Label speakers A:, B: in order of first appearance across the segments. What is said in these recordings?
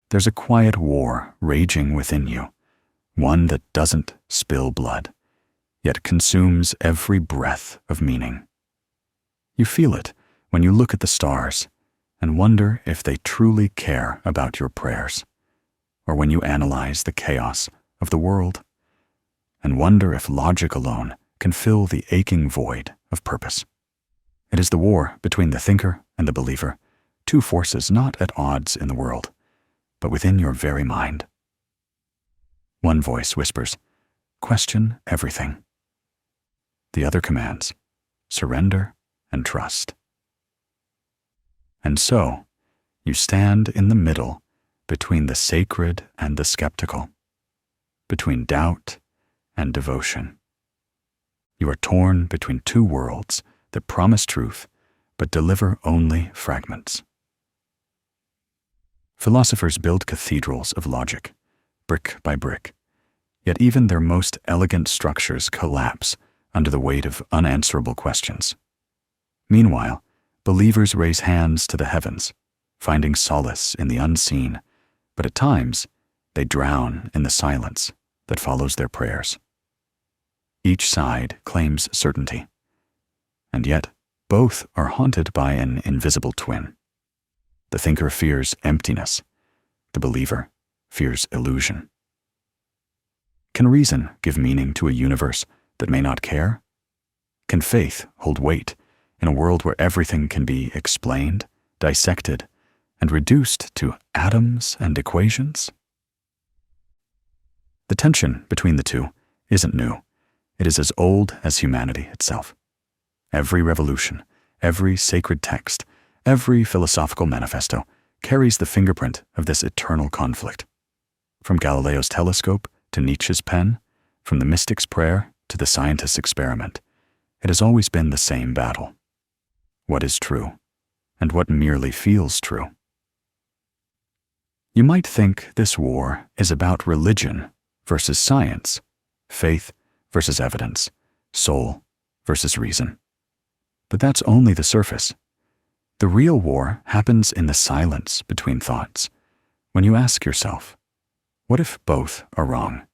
A: There's a quiet war raging within you, one that doesn't spill blood, yet consumes every breath of meaning. You feel it when you look at the stars and wonder if they truly care about your prayers, or when you analyze the chaos of the world and wonder if logic alone can fill the aching void of purpose. It is the war between the thinker and the believer, two forces not at odds in the world, but within your very mind. One voice whispers, "Question everything." The other commands, "Surrender and trust." And so, you stand in the middle between the sacred and the skeptical, between doubt and devotion. You are torn between two worlds that promise truth but deliver only fragments. Philosophers build cathedrals of logic, brick by brick, yet even their most elegant structures collapse under the weight of unanswerable questions. Meanwhile, believers raise hands to the heavens, finding solace in the unseen, but at times they drown in the silence that follows their prayers. Each side claims certainty, and yet both are haunted by an invisible twin. The thinker fears emptiness, the believer fears illusion. Can reason give meaning to a universe that may not care? Can faith hold weight in a world where everything can be explained, dissected, and reduced to atoms and equations? The tension between the two isn't new. It is as old as humanity itself. Every revolution, every sacred text, every philosophical manifesto carries the fingerprint of this eternal conflict. From Galileo's telescope to Nietzsche's pen, from the mystic's prayer to the scientist's experiment, it has always been the same battle. What is true, and what merely feels true? You might think this war is about religion versus science, faith versus evidence, soul versus reason. But that's only the surface. The real war happens in the silence between thoughts, when you ask yourself, what if both are wrong?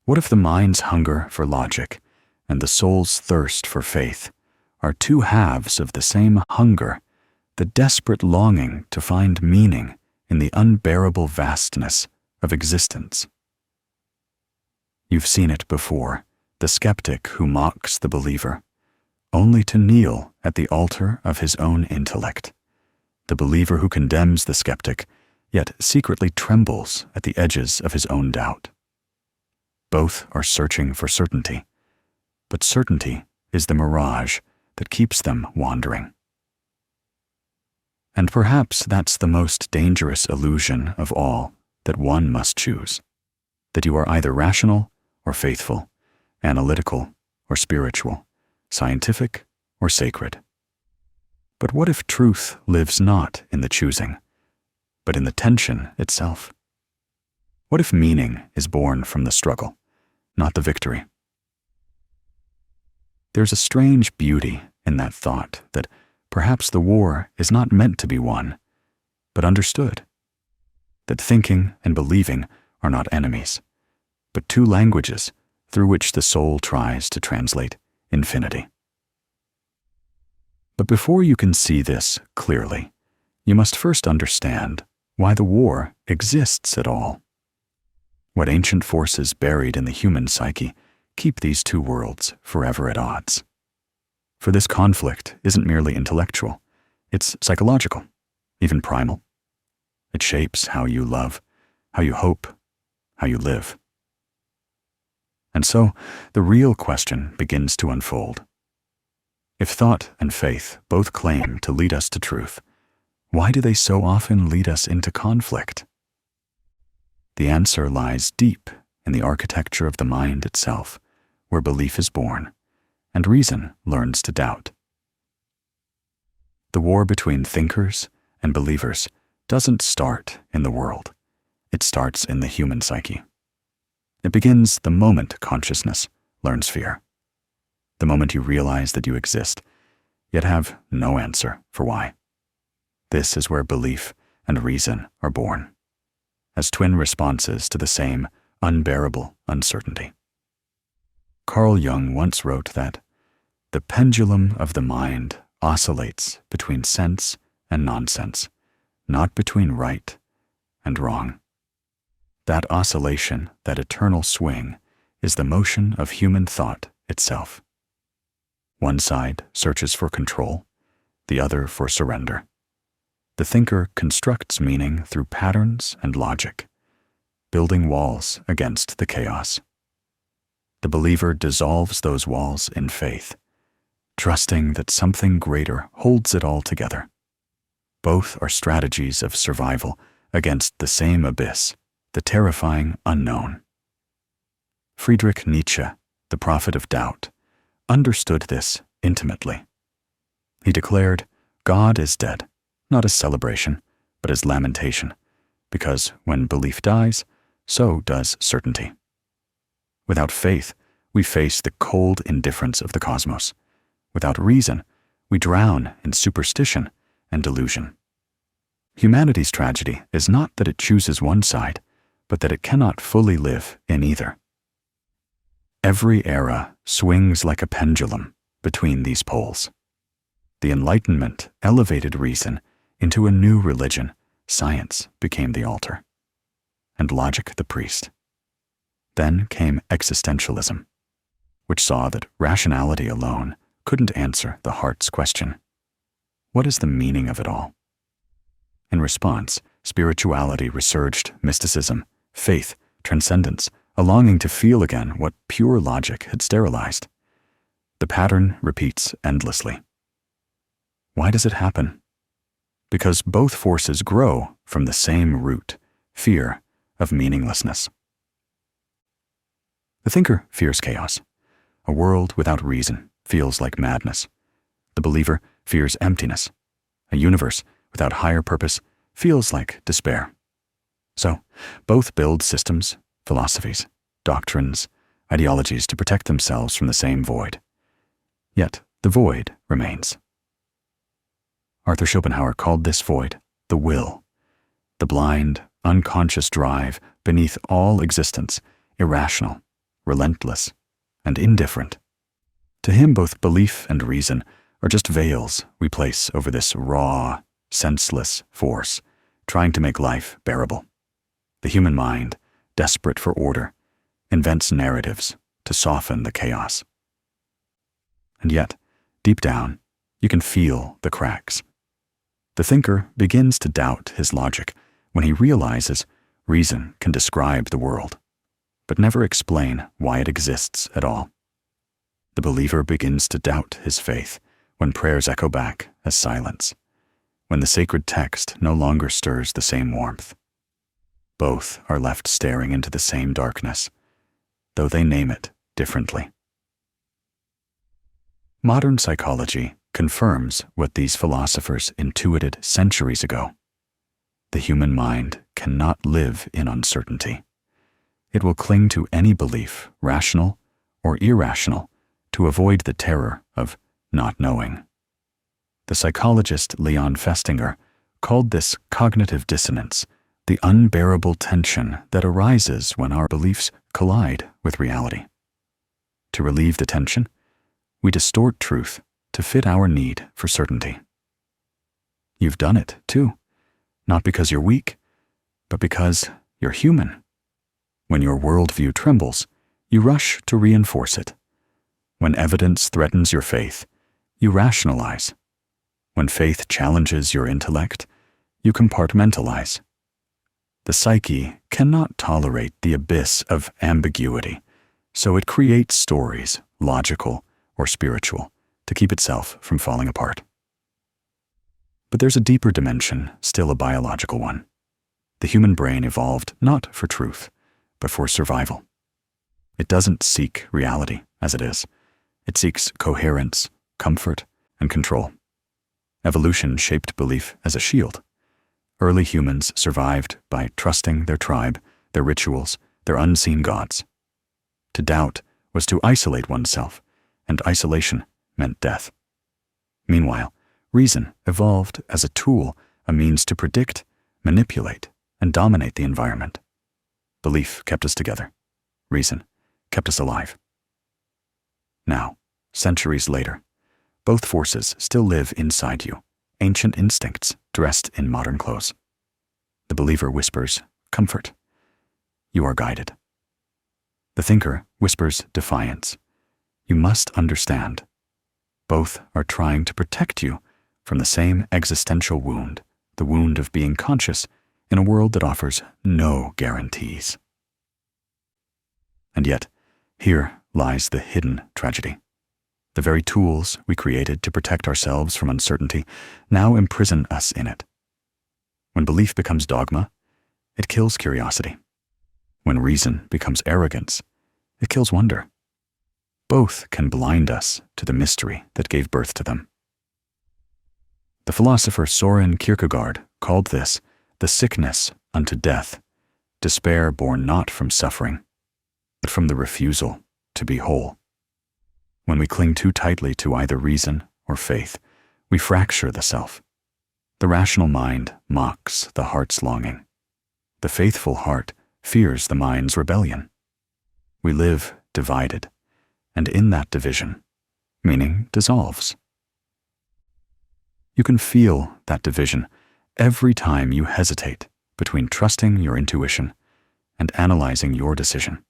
A: What if the mind's hunger for logic and the soul's thirst for faith are two halves of the same hunger, the desperate longing to find meaning in the unbearable vastness of existence? You've seen it before, the skeptic who mocks the believer, only to kneel at the altar of his own intellect, the believer who condemns the skeptic, yet secretly trembles at the edges of his own doubt. Both are searching for certainty, but certainty is the mirage that keeps them wandering. And perhaps that's the most dangerous illusion of all that one must choose, that you are either rational or faithful, analytical or spiritual, scientific or sacred. But what if truth lives not in the choosing, but in the tension itself? What if meaning is born from the struggle, not the victory? There's a strange beauty in that thought that perhaps the war is not meant to be won, but understood. That thinking and believing are not enemies, but two languages through which the soul tries to translate infinity. But before you can see this clearly, you must first understand why the war exists at all. What ancient forces buried in the human psyche keep these two worlds forever at odds? For this conflict isn't merely intellectual, it's psychological, even primal. It shapes how you love, how you hope, how you live. And so, the real question begins to unfold. If thought and faith both claim to lead us to truth, why do they so often lead us into conflict? The answer lies deep in the architecture of the mind itself, where belief is born, and reason learns to doubt. The war between thinkers and believers doesn't start in the world. It starts in the human psyche. It begins the moment consciousness learns fear, the moment you realize that you exist, yet have no answer for why. This is where belief and reason are born. as twin responses to the same unbearable uncertainty. Carl Jung once wrote that the pendulum of the mind oscillates between sense and nonsense, not between right and wrong. That oscillation, that eternal swing, is the motion of human thought itself. One side searches for control, the other for surrender. The thinker constructs meaning through patterns and logic, building walls against the chaos. The believer dissolves those walls in faith, trusting that something greater holds it all together. Both are strategies of survival against the same abyss, the terrifying unknown. Friedrich Nietzsche, the prophet of doubt, understood this intimately. He declared, God is dead, not as celebration, but as lamentation, because when belief dies, so does certainty. Without faith, we face the cold indifference of the cosmos. Without reason, we drown in superstition and delusion. Humanity's tragedy is not that it chooses one side, but that it cannot fully live in either. Every era swings like a pendulum between these poles. The Enlightenment elevated reason into a new religion. Science became the altar, and logic the priest. Then came Existentialism, which saw that rationality alone couldn't answer the heart's question. What is the meaning of it all? In response, spirituality resurged, mysticism, faith, transcendence, a longing to feel again what pure logic had sterilized. The pattern repeats endlessly. Why does it happen? Because both forces grow from the same root, fear of meaninglessness. The thinker fears chaos. A world without reason feels like madness. The believer fears emptiness. A universe without higher purpose feels like despair. So, both build systems, philosophies, doctrines, ideologies to protect themselves from the same void. Yet, the void remains. Arthur Schopenhauer called this void the will, the blind, unconscious drive beneath all existence, irrational, relentless, and indifferent. To him, both belief and reason are just veils we place over this raw, senseless force, trying to make life bearable. The human mind, desperate for order, invents narratives to soften the chaos. And yet, deep down, you can feel the cracks. The thinker begins to doubt his logic when he realizes reason can describe the world, but never explain why it exists at all. The believer begins to doubt his faith when prayers echo back as silence, when the sacred text no longer stirs the same warmth. Both are left staring into the same darkness, though they name it differently. Modern psychology confirms what these philosophers intuited centuries ago. The human mind cannot live in uncertainty. It will cling to any belief, rational or irrational, to avoid the terror of not knowing. The psychologist Leon Festinger called this cognitive dissonance, the unbearable tension that arises when our beliefs collide with reality. To relieve the tension, we distort truth to fit our need for certainty. You've done it, too, not because you're weak, but because you're human. When your worldview trembles, you rush to reinforce it. When evidence threatens your faith, you rationalize. When faith challenges your intellect, you compartmentalize. The psyche cannot tolerate the abyss of ambiguity, so it creates stories, logical or spiritual, to keep itself from falling apart. But there's a deeper dimension, still a biological one. The human brain evolved not for truth, but for survival. It doesn't seek reality as it is. It seeks coherence, comfort, and control. Evolution shaped belief as a shield. Early humans survived by trusting their tribe, their rituals, their unseen gods. To doubt was to isolate oneself, and isolation meant death. Meanwhile, reason evolved as a tool, a means to predict, manipulate, and dominate the environment. Belief kept us together. Reason kept us alive. Now, centuries later, both forces still live inside you, ancient instincts dressed in modern clothes. The believer whispers, "Comfort. You are guided." The thinker whispers defiance. "You must understand." Both are trying to protect you from the same existential wound, the wound of being conscious in a world that offers no guarantees. And yet, here lies the hidden tragedy. The very tools we created to protect ourselves from uncertainty now imprison us in it. When belief becomes dogma, it kills curiosity. When reason becomes arrogance, it kills wonder. Both can blind us to the mystery that gave birth to them. The philosopher Soren Kierkegaard called this the sickness unto death, despair born not from suffering, but from the refusal to be whole. When we cling too tightly to either reason or faith, we fracture the self. The rational mind mocks the heart's longing. The faithful heart fears the mind's rebellion. We live divided, and in that division, meaning dissolves. You can feel that division every time you hesitate between trusting your intuition and analyzing your decision.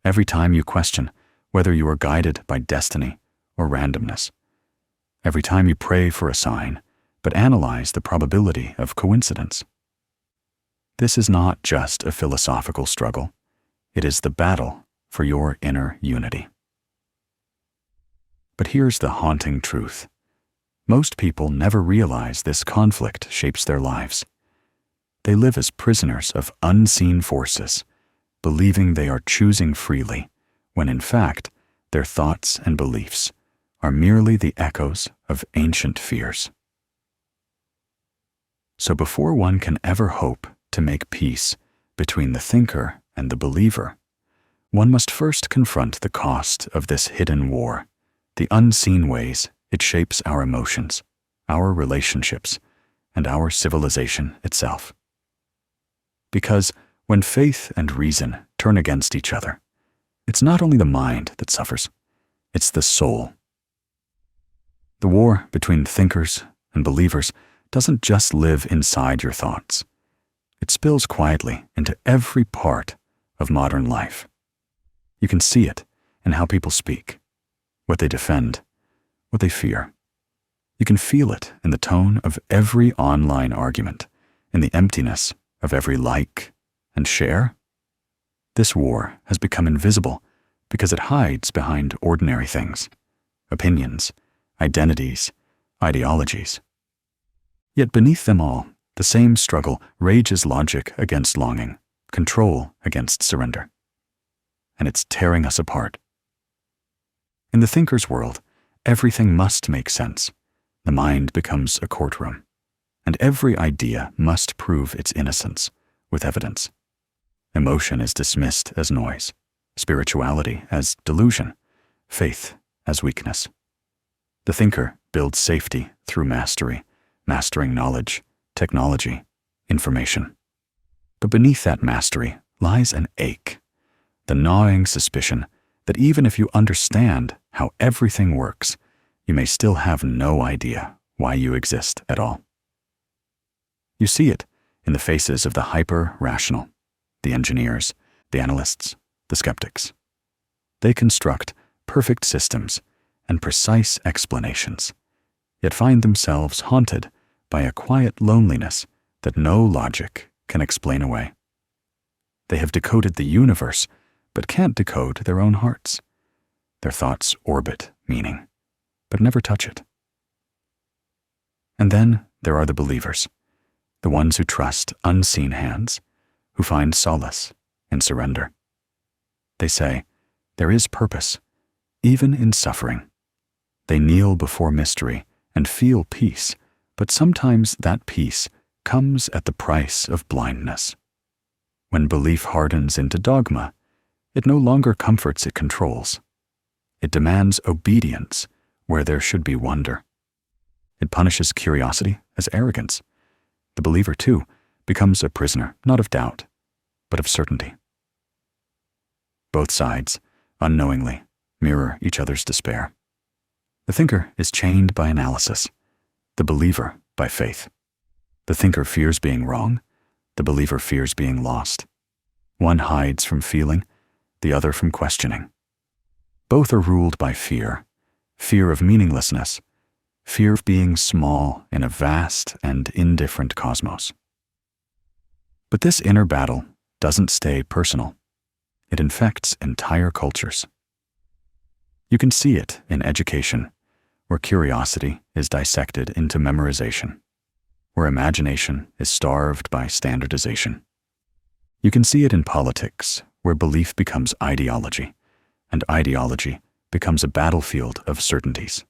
A: Every time you question whether you are guided by destiny or randomness. Every time you pray for a sign, but analyze the probability of coincidence. This is not just a philosophical struggle. It is the battle for your inner unity. But here's the haunting truth. Most people never realize this conflict shapes their lives. They live as prisoners of unseen forces, believing they are choosing freely, when in fact, their thoughts and beliefs are merely the echoes of ancient fears. So before one can ever hope to make peace between the thinker and the believer, one must first confront the cost of this hidden war, the unseen ways it shapes our emotions, our relationships, and our civilization itself. Because when faith and reason turn against each other, it's not only the mind that suffers, it's the soul. The war between thinkers and believers doesn't just live inside your thoughts. It spills quietly into every part of modern life. You can see it in how people speak, what they defend, what they fear. You can feel it in the tone of every online argument, in the emptiness of every like and share. This war has become invisible because it hides behind ordinary things, opinions, identities, ideologies. Yet beneath them all, the same struggle rages logic against longing, control against surrender. And it's tearing us apart. In the thinker's world, everything must make sense. The mind becomes a courtroom, and every idea must prove its innocence with evidence. Emotion is dismissed as noise, spirituality as delusion, faith as weakness. The thinker builds safety through mastery, mastering knowledge, technology, information. But beneath that mastery lies an ache, the gnawing suspicion that even if you understand how everything works, you may still have no idea why you exist at all. You see it in the faces of the hyper-rational, the engineers, the analysts, the skeptics. They construct perfect systems and precise explanations, yet find themselves haunted by a quiet loneliness that no logic can explain away. They have decoded the universe, but can't decode their own hearts. Their thoughts orbit meaning, but never touch it. And then there are the believers, the ones who trust unseen hands, who find solace in surrender. They say, there is purpose, even in suffering. They kneel before mystery and feel peace, but sometimes that peace comes at the price of blindness. When belief hardens into dogma, it no longer comforts, it controls. It demands obedience where there should be wonder. It punishes curiosity as arrogance. The believer, too, becomes a prisoner not of doubt, but of certainty. Both sides, unknowingly, mirror each other's despair. The thinker is chained by analysis, the believer by faith. The thinker fears being wrong, the believer fears being lost. One hides from feeling, the other from questioning. Both are ruled by fear, fear of meaninglessness, fear of being small in a vast and indifferent cosmos. But this inner battle doesn't stay personal. It infects entire cultures. You can see it in education, where curiosity is dissected into memorization, where imagination is starved by standardization. You can see it in politics, where belief becomes ideology, and ideology becomes a battlefield of certainties.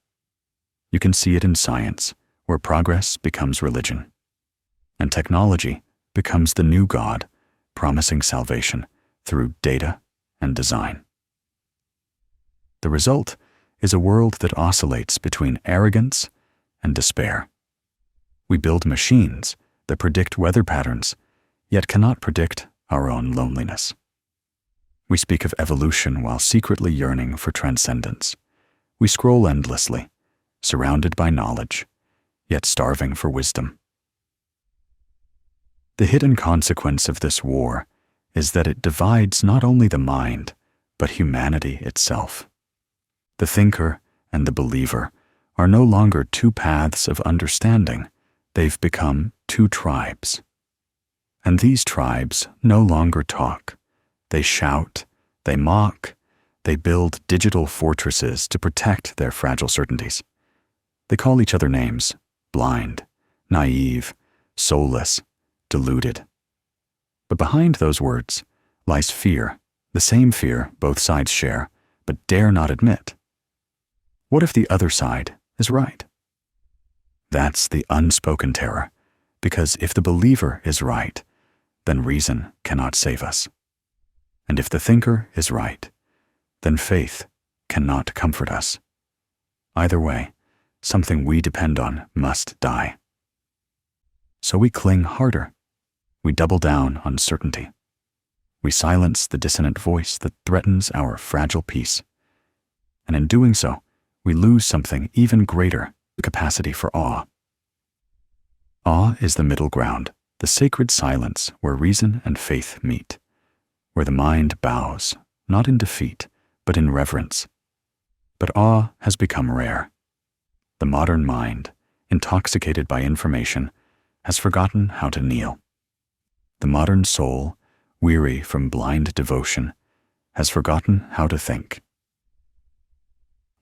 A: You can see it in science, where progress becomes religion, and technology becomes the new God, promising salvation through data and design. The result is a world that oscillates between arrogance and despair. We build machines that predict weather patterns, yet cannot predict our own loneliness. We speak of evolution while secretly yearning for transcendence. We scroll endlessly, surrounded by knowledge, yet starving for wisdom. The hidden consequence of this war is that it divides not only the mind, but humanity itself. The thinker and the believer are no longer two paths of understanding, they've become two tribes. And these tribes no longer talk. They shout, they mock, they build digital fortresses to protect their fragile certainties. They call each other names: blind, naive, soulless, deluded. But behind those words lies fear, the same fear both sides share, but dare not admit. What if the other side is right? That's the unspoken terror, because if the believer is right, then reason cannot save us. And if the thinker is right, then faith cannot comfort us. Either way, something we depend on must die. So we cling harder. We double down on certainty. We silence the dissonant voice that threatens our fragile peace. And in doing so, we lose something even greater, the capacity for awe. Awe is the middle ground, the sacred silence where reason and faith meet, where the mind bows, not in defeat, but in reverence. But awe has become rare. The modern mind, intoxicated by information, has forgotten how to kneel. The modern soul, weary from blind devotion, has forgotten how to think.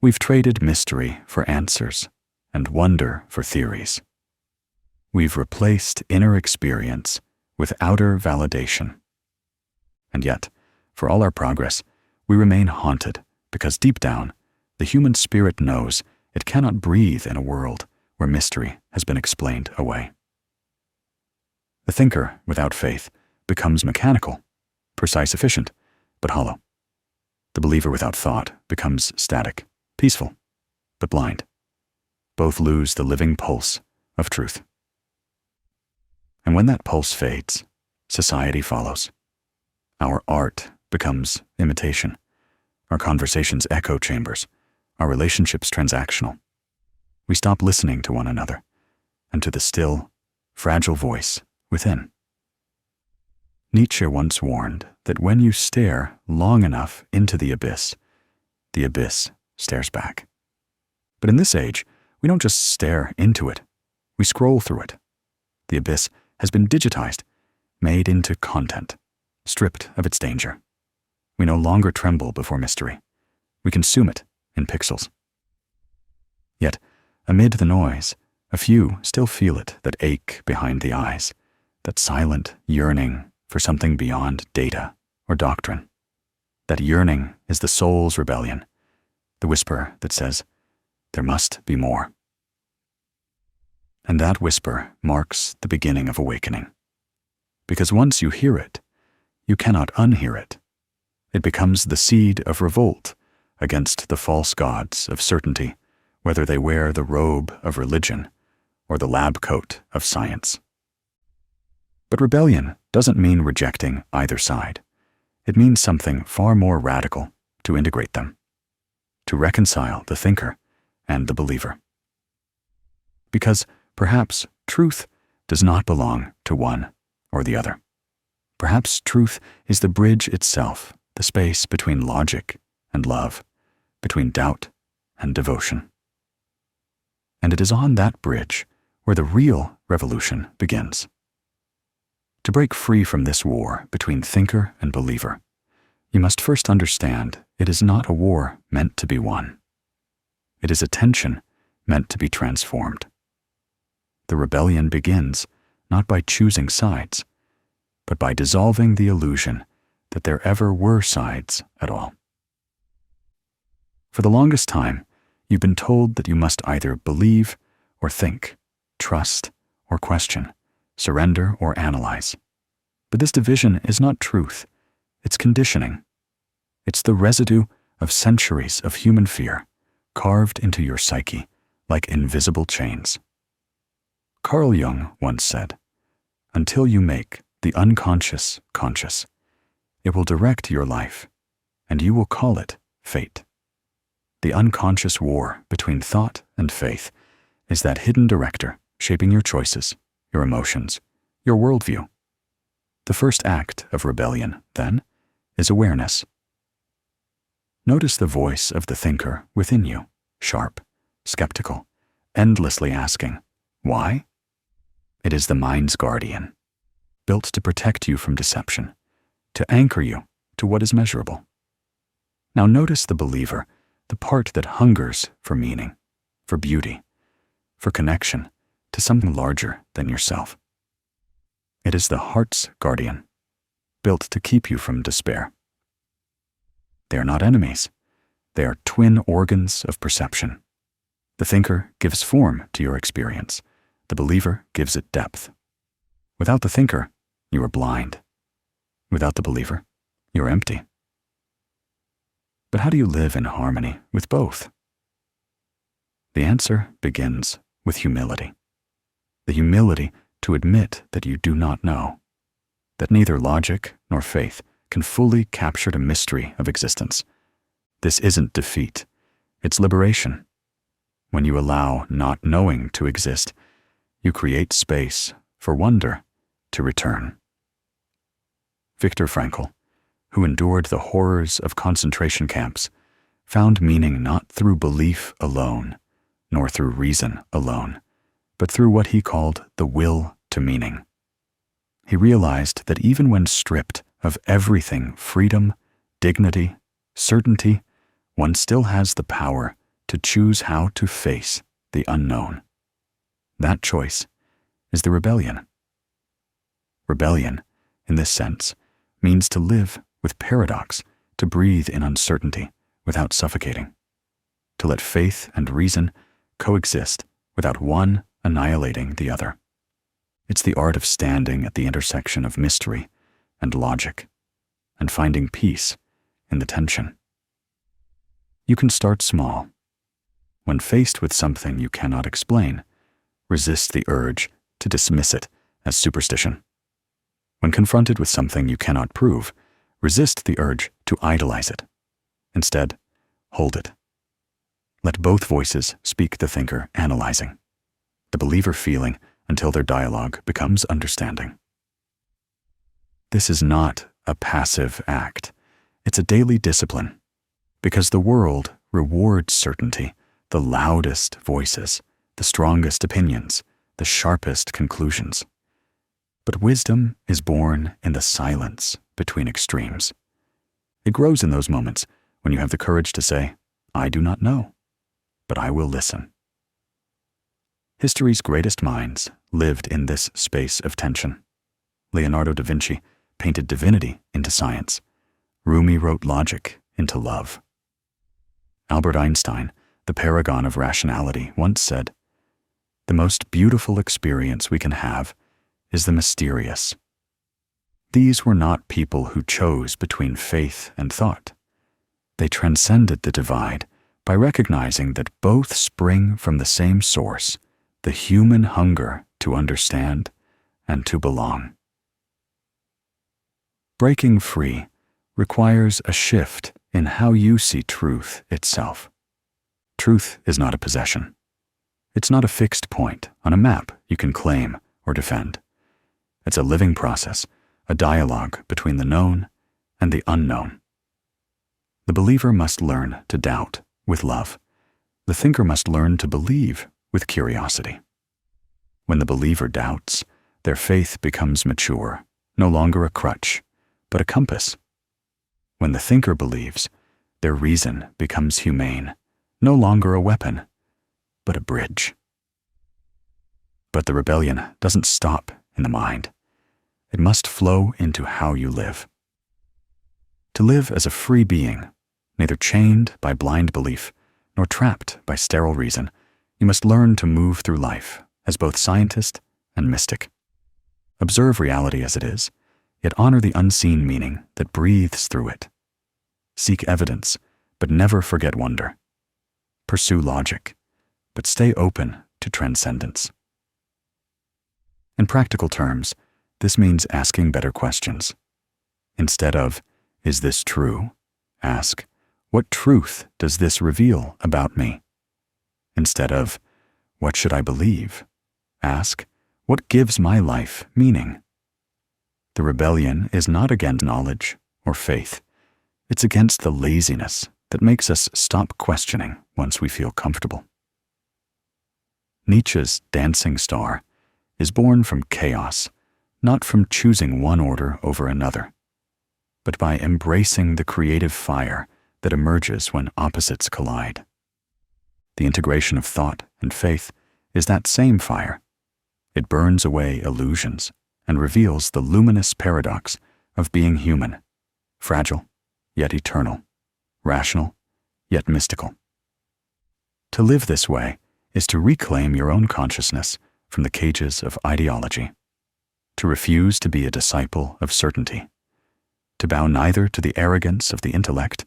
A: We've traded mystery for answers and wonder for theories. We've replaced inner experience with outer validation. And yet, for all our progress, we remain haunted because deep down, the human spirit knows it cannot breathe in a world where mystery has been explained away. The thinker without faith becomes mechanical, precise, efficient, but hollow. The believer without thought becomes static, peaceful, but blind. Both lose the living pulse of truth. And when that pulse fades, society follows. Our art becomes imitation, our conversations echo chambers, our relationships transactional. We stop listening to one another and to the still, fragile voice within. Nietzsche once warned that when you stare long enough into the abyss stares back. But in this age, we don't just stare into it, we scroll through it. The abyss has been digitized, made into content, stripped of its danger. We no longer tremble before mystery. We consume it in pixels. Yet, amid the noise, a few still feel it that ache behind the eyes, that silent yearning for something beyond data or doctrine. That yearning is the soul's rebellion, the whisper that says, there must be more. And that whisper marks the beginning of awakening. Because once you hear it, you cannot unhear it. It becomes the seed of revolt against the false gods of certainty, whether they wear the robe of religion or the lab coat of science. But rebellion doesn't mean rejecting either side. It means something far more radical: to integrate them, to reconcile the thinker and the believer. Because perhaps truth does not belong to one or the other. Perhaps truth is the bridge itself, the space between logic and love, between doubt and devotion. And it is on that bridge where the real revolution begins. To break free from this war between thinker and believer, you must first understand it is not a war meant to be won. It is a tension meant to be transformed. The rebellion begins not by choosing sides, but by dissolving the illusion that there ever were sides at all. For the longest time, you've been told that you must either believe or think, trust or question, surrender or analyze. But this division is not truth, it's conditioning. It's the residue of centuries of human fear carved into your psyche like invisible chains. Carl Jung once said, "Until you make the unconscious conscious, it will direct your life, and you will call it fate." The unconscious war between thought and faith is that hidden director shaping your choices, your emotions, your worldview. The first act of rebellion, then, is awareness. Notice the voice of the thinker within you, sharp, skeptical, endlessly asking, why? It is the mind's guardian, built to protect you from deception, to anchor you to what is measurable. Now notice the believer, the part that hungers for meaning, for beauty, for connection to something larger than yourself. It is the heart's guardian, built to keep you from despair. They are not enemies. They are twin organs of perception. The thinker gives form to your experience. The believer gives it depth. Without the thinker, you are blind. Without the believer, you're empty. But how do you live in harmony with both? The answer begins with humility. The humility to admit that you do not know, that neither logic nor faith can fully capture the mystery of existence. This isn't defeat, it's liberation. When you allow not knowing to exist, you create space for wonder to return. Viktor Frankl, who endured the horrors of concentration camps, found meaning not through belief alone, nor through reason alone, but through what he called the will to meaning. He realized that even when stripped of everything, freedom, dignity, certainty, one still has the power to choose how to face the unknown. That choice is the rebellion. Rebellion, in this sense, means to live with paradox, to breathe in uncertainty without suffocating, to let faith and reason coexist without one annihilating the other. It's the art of standing at the intersection of mystery and logic, and finding peace in the tension. You can start small. When faced with something you cannot explain, resist the urge to dismiss it as superstition. When confronted with something you cannot prove, resist the urge to idolize it. Instead, hold it. Let both voices speak, the thinker analyzing, the believer feeling, until their dialogue becomes understanding. This is not a passive act. It's a daily discipline, because the world rewards certainty, the loudest voices, the strongest opinions, the sharpest conclusions. But wisdom is born in the silence between extremes. It grows in those moments when you have the courage to say, I do not know, but I will listen. History's greatest minds lived in this space of tension. Leonardo da Vinci painted divinity into science. Rumi wrote logic into love. Albert Einstein, the paragon of rationality, once said, "The most beautiful experience we can have is the mysterious." These were not people who chose between faith and thought. They transcended the divide by recognizing that both spring from the same source, the human hunger to understand and to belong. breaking free requires a shift in how you see truth itself. Truth is not a possession. It's not a fixed point on a map you can claim or defend. It's a living process, a dialogue between the known and the unknown. The believer must learn to doubt with love. The thinker must learn to believe with curiosity. When the believer doubts, their faith becomes mature, no longer a crutch, but a compass. When the thinker believes, their reason becomes humane, no longer a weapon, but a bridge. But the rebellion doesn't stop in the mind. It must flow into how you live. To live as a free being, neither chained by blind belief nor trapped by sterile reason, you must learn to move through life as both scientist and mystic. Observe reality as it is, yet honor the unseen meaning that breathes through it. Seek evidence, but never forget wonder. Pursue logic, but stay open to transcendence. In practical terms, this means asking better questions. Instead of, "Is this true?" ask, "What truth does this reveal about me?" Instead of, "What should I believe?" ask, "What gives my life meaning?" The rebellion is not against knowledge or faith. It's against the laziness that makes us stop questioning once we feel comfortable. Nietzsche's dancing star is born from chaos, not from choosing one order over another, but by embracing the creative fire that emerges when opposites collide. The integration of thought and faith is that same fire. It burns away illusions and reveals the luminous paradox of being human, fragile yet eternal, rational yet mystical. To live this way is to reclaim your own consciousness from the cages of ideology, to refuse to be a disciple of certainty, to bow neither to the arrogance of the intellect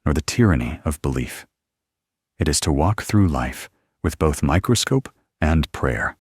A: nor the tyranny of belief. It is to walk through life with both microscope and prayer,